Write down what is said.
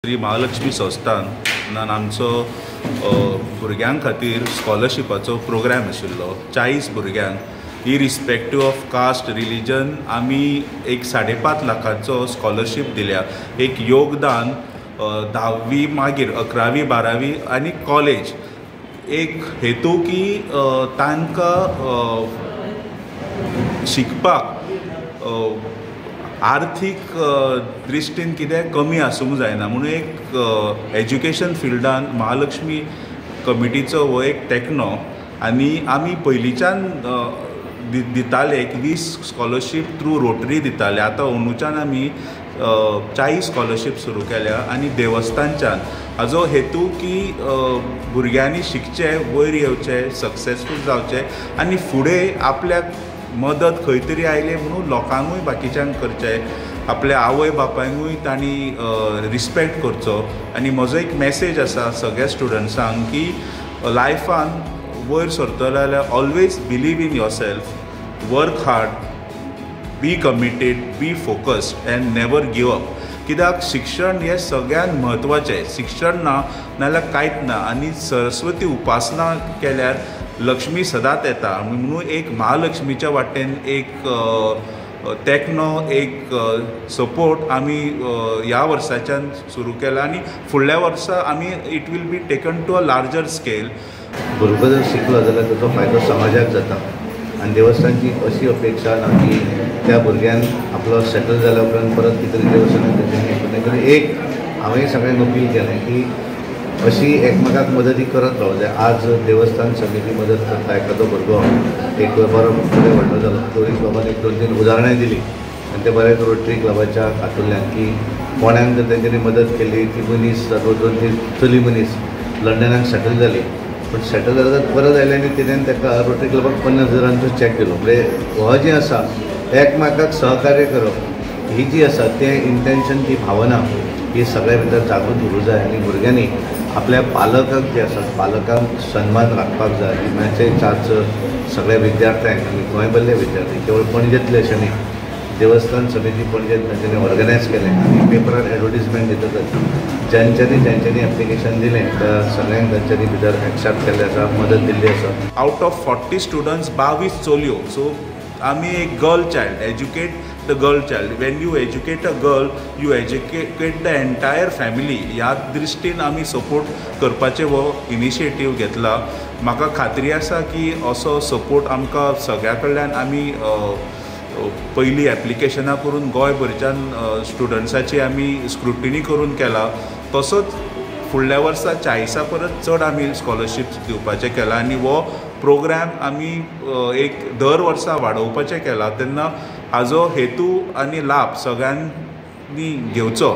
श्री महालक्ष्मी संस्थान आमचो भुरग्यां खातीर स्कॉलरशिपाचो प्रोग्राम आशिल्लो 40 भुरग्यांक इरिस्पेक्टीव ऑफ कास्ट रिलीजन आमी एक 5.5 लाखाचो स्कॉलरशीप दिल्या। एक योगदान 10वी मागीर 11वी 12वी आनी कॉलेज एक हेतू की तांकां शिकपाक आर्थीक दृश्टीन कितें कमी आसूंक जायना म्हणून एक एज्युकेशन फिल्डान महालक्ष्मी कमिटीचो हो एक तेंकणो आनी आमी पयलींच्यान दिताले एक 20 स्कॉलरशीप थ्रू रोटरी दिताले। आतां अंदूच्यान आमी 40 स्कॉलरशीप सुरू केल्या आनी देवस्थानच्यान हाजो हेतू की भुरग्यांनी शिकचें, वयर येवचें, सक्सेसफूल जावचें आनी फुडें आपल्याक मदत खंय तरी आयले म्हणून लोकांकूय बाकीच्यांक करचें, आपल्या आवय बापायकूय तांणी रिस्पेक्ट करचो। आनी म्हजो एक मॅसेज आसा सगळ्या स्टुडंट्सांक की लायफान वयर सरतलो जाल्यार always believe in your self, work hard, be committed, be focused end never give up. कित्याक शिक्षण हें सगळ्यान म्हत्वाचें। शिक्षण ना नाल्यार कांयच ना आनी सरस्वती उपासना केल्यार लक्ष्मी सदांच येता म्हणून एक महालक्ष्मीच्या वाटेन एक तेंकणो एक सपोर्ट आमी ह्या वर्साच्यान सुरू केला आनी फुडल्या वर्सा आमी it will be taken to a larger scale. भुरगो जर शिकलो जाल्यार ताचो फायदो समाजाक जाता आनी देवस्थानची अशी अपेक्षा ना की त्या भुरग्यान आपलो सेटल जाल्या उपरांत परत कितें तरी देवस्थानाक एक हांवें सगळ्यांक अपील केलें की अशी एकमेकाक मदती करत रावूं जाय। आज देवस्थान समिती मदत करता, एखादो भुरगो एक बरो फुडें व्हडलो जालो टुरिस्ट बाबान एक 2-3 उदाहरणां दिली आनी ते बरें रोटरी क्लबाच्या हातूंतल्यान की कोणाक जर तेंच्यांनी मदत केली ती मनीस 2-3 चली मनीस लंडनाक सेटल जाली, पण सेटल जाता परत आयले आनी तेणेन ताका रोटरी क्लबाक 50,000चो चॅक दिलो। म्हणजे हो जें आसा एकमेकाक सहकार्य करप ही जी आसा तें इंटेन्शन, ती भावना ही सगळ्या भितर जागृत उरूं जाय आनी भुरग्यांनी आपल्या पालकांक जे आसात पालकांक सन्मान राखपाक जाय। इमॅचेच सगळ्या विद्यार्थ्यांक आनी गोंयभरले विद्यार्थी केवळ पणजेंतले अशें न्ही, देवस्थान समिती पणजेंत तांच्यांनी ऑर्गनायज केलें आनी पेपरार एडवर्टिजमेंट दितकच ज्यांच्यांनी एप्लिकेशन दिलें त्या सगळ्यांक तांच्यांनी भितर एक्सेप्ट केल्लें आसा, मदत दिल्ली आसा। आउट ऑफ 40 स्टुडंट्स 22 चलयो। सो आमी एक girl child educate the girl child. Wien you educate a girl you educate the entire family. ह्या दृश्टीन आमी सपोर्ट करपाचें हो इनिशिएटीव घेतला। म्हाका खात्री आसा की असो सपोर्ट आमकां सगळ्या कडल्यान आमी पयलीं एप्लिकेशनां करून गोंयभरच्यान स्टुडंट्साची आमी स्क्रुटिनी करून केला। तसोच फुडल्या वर्सा 40 परस चड आमी स्कॉलरशीप दिवपाचें केलां आनी हो प्रोग्राम आमी एक दर वर्सा वाडोवपाचें केला। तेन्ना हाजो हेतू आनी लाभ सगळ्यांनी घेवचो।